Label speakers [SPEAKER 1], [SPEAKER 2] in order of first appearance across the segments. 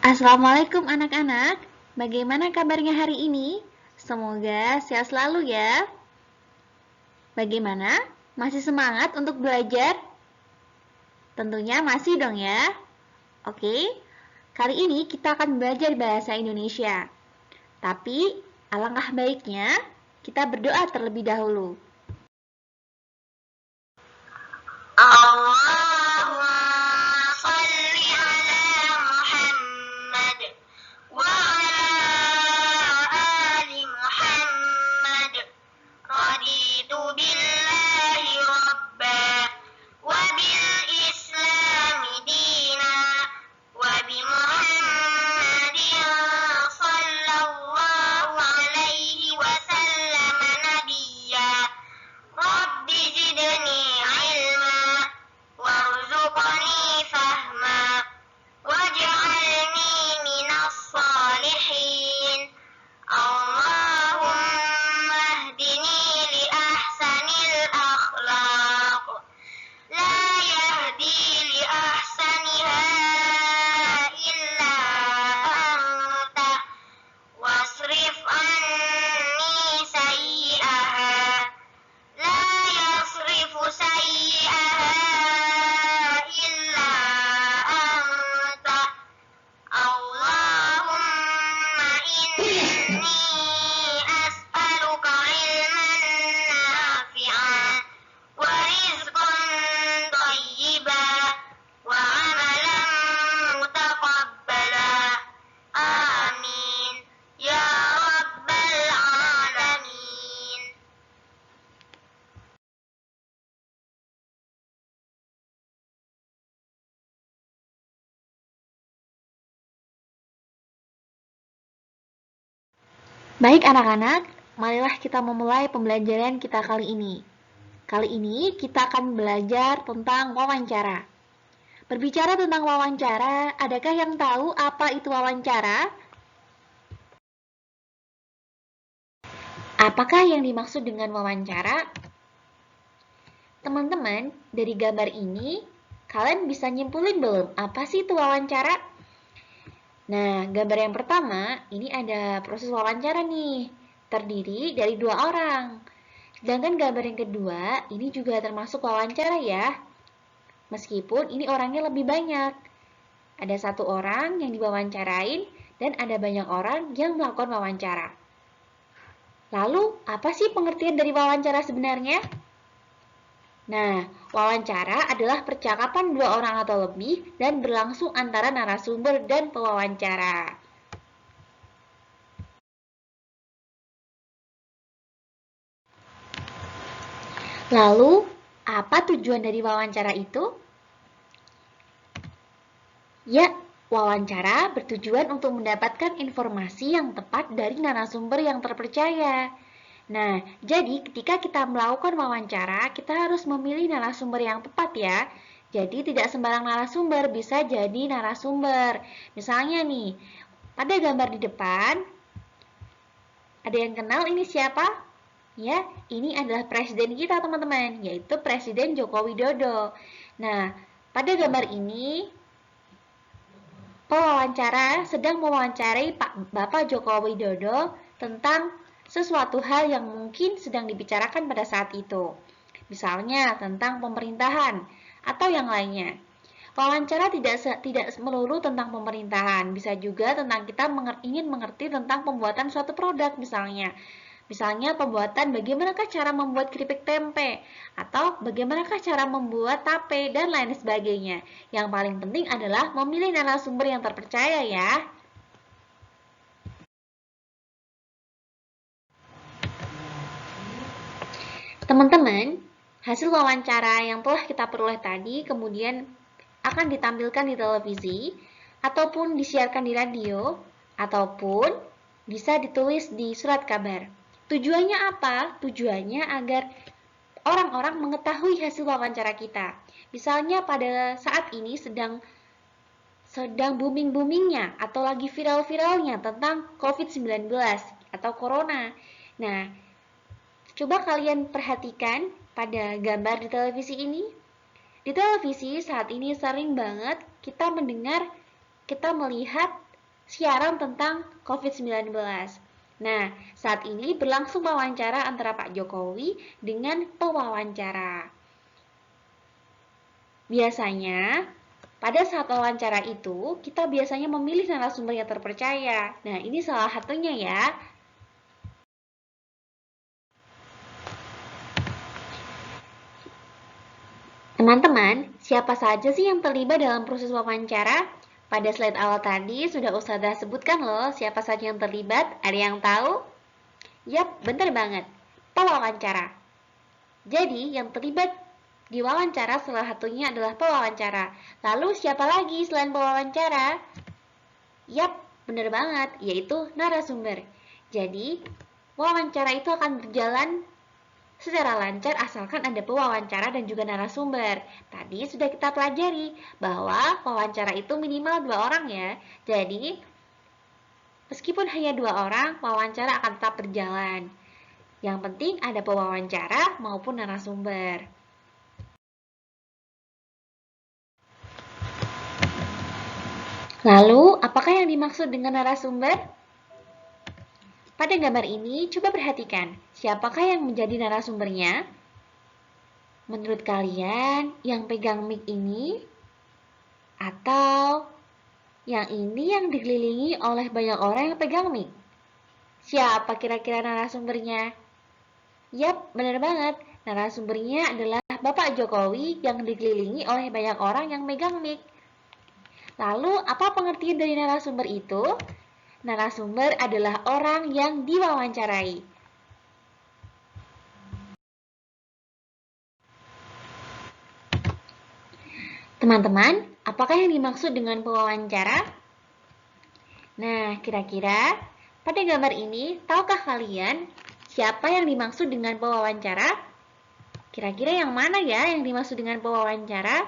[SPEAKER 1] Assalamualaikum anak-anak, bagaimana kabarnya hari ini? Semoga sehat selalu ya. Bagaimana? Masih semangat untuk belajar? Tentunya masih dong ya. Oke, kali ini kita akan belajar bahasa Indonesia. Tapi alangkah baiknya kita berdoa terlebih dahulu. Baik anak-anak, marilah kita memulai pembelajaran kita kali ini. Kali ini kita akan belajar tentang wawancara. Berbicara tentang wawancara, adakah yang tahu apa itu wawancara? Apakah yang dimaksud dengan wawancara? Teman-teman, dari gambar ini, kalian bisa nyimpulin belum apa sih itu wawancara? Nah, gambar yang pertama, ini ada proses wawancara nih, terdiri dari 2 orang. Sedangkan gambar yang kedua, ini juga termasuk wawancara ya. Meskipun ini orangnya lebih banyak. Ada 1 orang yang diwawancarain dan ada banyak orang yang melakukan wawancara. Lalu, apa sih pengertian dari wawancara sebenarnya? Nah, wawancara adalah percakapan 2 orang atau lebih dan berlangsung antara narasumber dan pewawancara. Lalu, apa tujuan dari wawancara itu? Ya, wawancara bertujuan untuk mendapatkan informasi yang tepat dari narasumber yang terpercaya. Nah, jadi ketika kita melakukan wawancara, kita harus memilih narasumber yang tepat ya. Jadi tidak sembarang narasumber bisa jadi narasumber. Misalnya nih, pada gambar di depan, ada yang kenal ini siapa? Ya, ini adalah presiden kita teman-teman, yaitu Presiden Joko Widodo. Nah, pada gambar ini, pewawancara sedang mewawancarai Bapak Joko Widodo tentang sesuatu hal yang mungkin sedang dibicarakan pada saat itu. Misalnya tentang pemerintahan atau yang lainnya. Wawancara tidak melulu tentang pemerintahan, bisa juga tentang kita ingin mengerti tentang pembuatan suatu produk misalnya. Misalnya pembuatan bagaimanakah cara membuat keripik tempe atau bagaimanakah cara membuat tape dan lain sebagainya. Yang paling penting adalah memilih narasumber yang terpercaya ya. Teman-teman, hasil wawancara yang telah kita peroleh tadi kemudian akan ditampilkan di televisi ataupun disiarkan di radio ataupun bisa ditulis di surat kabar. Tujuannya apa? Tujuannya agar orang-orang mengetahui hasil wawancara kita. Misalnya pada saat ini sedang booming-boomingnya atau lagi viral-viralnya tentang COVID-19 atau Corona. Nah, coba kalian perhatikan pada gambar di televisi ini. Di televisi saat ini sering banget kita melihat siaran tentang COVID-19. Nah, saat ini berlangsung wawancara antara Pak Jokowi dengan pewawancara. Biasanya, pada saat wawancara itu, kita biasanya memilih narasumber yang terpercaya. Nah, ini salah satunya ya. Teman-teman, siapa saja sih yang terlibat dalam proses wawancara? Pada slide awal tadi sudah Ustazah sebutkan loh siapa saja yang terlibat. Ada yang tahu? Yap, benar banget. Pewawancara. Jadi, yang terlibat di wawancara salah satunya adalah pewawancara. Lalu siapa lagi selain pewawancara? Yap, benar banget, yaitu narasumber. Jadi, wawancara itu akan berjalan secara lancar asalkan ada pewawancara dan juga narasumber. Tadi sudah kita pelajari bahwa wawancara itu minimal 2 orang ya. Jadi, meskipun hanya 2 orang, wawancara akan tetap berjalan. Yang penting ada pewawancara maupun narasumber. Lalu, apakah yang dimaksud dengan narasumber? Pada gambar ini, coba perhatikan, siapakah yang menjadi narasumbernya? Menurut kalian, yang pegang mic ini atau yang ini yang dikelilingi oleh banyak orang yang pegang mic? Siapa kira-kira narasumbernya? Yap, benar banget. Narasumbernya adalah Bapak Jokowi yang dikelilingi oleh banyak orang yang megang mic. Lalu, apa pengertian dari narasumber itu? Narasumber adalah orang yang diwawancarai. Teman-teman, apakah yang dimaksud dengan pewawancara? Nah, kira-kira pada gambar ini, tahukah kalian siapa yang dimaksud dengan pewawancara? Kira-kira yang mana ya yang dimaksud dengan pewawancara?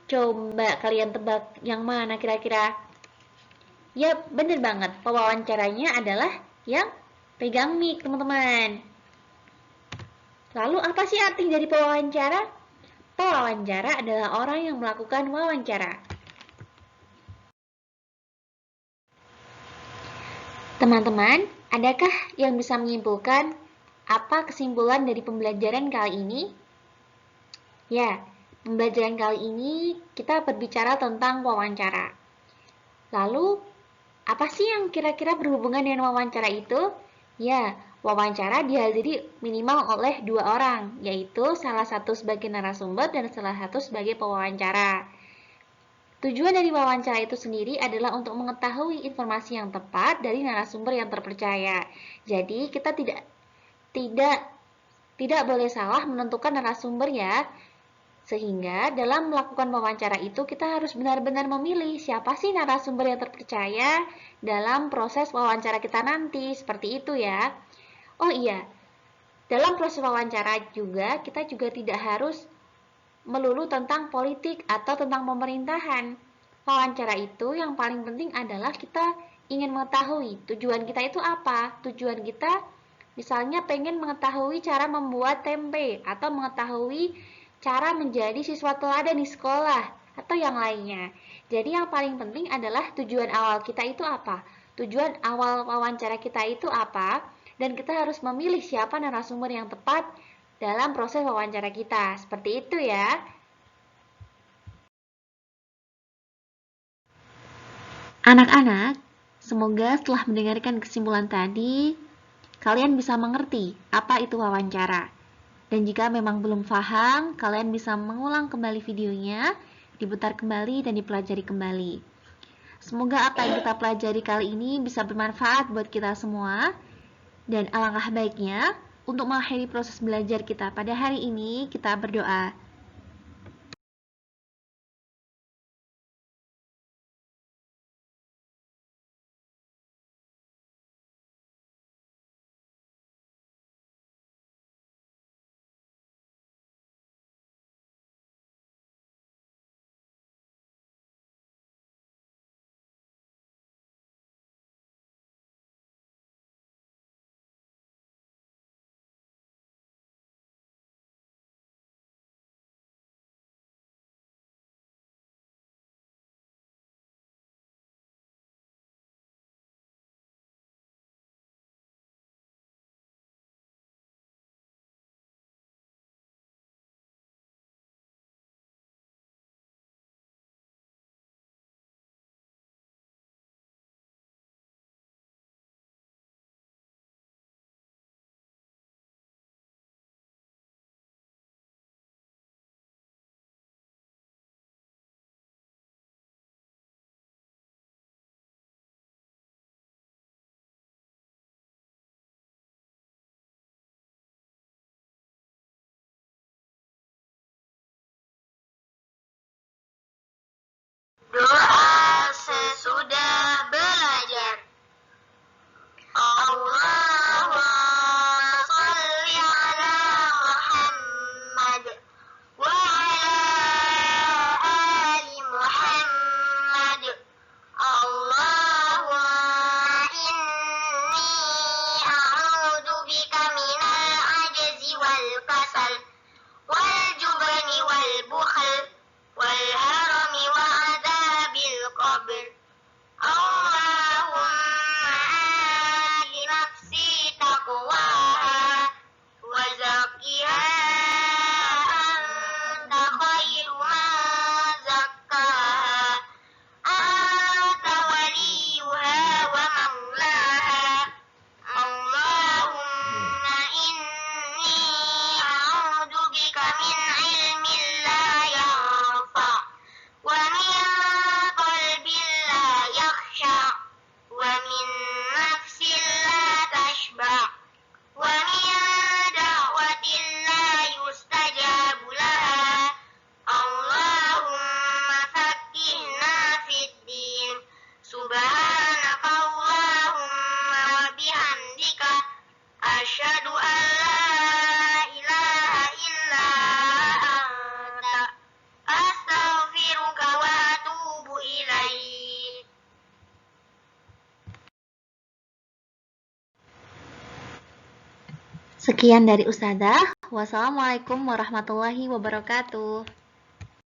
[SPEAKER 1] Coba kalian tebak yang mana kira-kira? Yap, bener banget. Pewawancaranya adalah yang pegang mic, teman-teman. Lalu apa sih arti dari pewawancara? Pewawancara adalah orang yang melakukan wawancara. Teman-teman, adakah yang bisa menyimpulkan apa kesimpulan dari pembelajaran kali ini? Ya, pembelajaran kali ini kita berbicara tentang wawancara. Lalu, apa sih yang kira-kira berhubungan dengan wawancara itu? Ya, wawancara dihadiri minimal oleh 2 orang, yaitu salah satu sebagai narasumber dan salah satu sebagai pewawancara. Tujuan dari wawancara itu sendiri adalah untuk mengetahui informasi yang tepat dari narasumber yang terpercaya. Jadi, kita tidak boleh salah menentukan narasumber ya. Sehingga dalam melakukan wawancara itu kita harus benar-benar memilih siapa sih narasumber yang terpercaya dalam proses wawancara kita nanti. Seperti itu ya. Oh iya, dalam proses wawancara juga kita juga tidak harus melulu tentang politik atau tentang pemerintahan. Wawancara itu yang paling penting adalah kita ingin mengetahui tujuan kita itu apa. Tujuan kita misalnya pengen mengetahui cara membuat tempe atau mengetahui cara menjadi siswa teladan di sekolah atau yang lainnya. Jadi yang paling penting adalah tujuan awal kita itu apa? Tujuan awal wawancara kita itu apa? Dan kita harus memilih siapa narasumber yang tepat dalam proses wawancara kita. Seperti itu ya. Anak-anak, semoga setelah mendengarkan kesimpulan tadi, kalian bisa mengerti apa itu wawancara. Dan jika memang belum paham, kalian bisa mengulang kembali videonya, diputar kembali dan dipelajari kembali. Semoga apa yang kita pelajari kali ini bisa bermanfaat buat kita semua. Dan alangkah baiknya, untuk mengakhiri proses belajar kita pada hari ini, kita berdoa. Sekian dari Ustazah. Wassalamualaikum warahmatullahi wabarakatuh.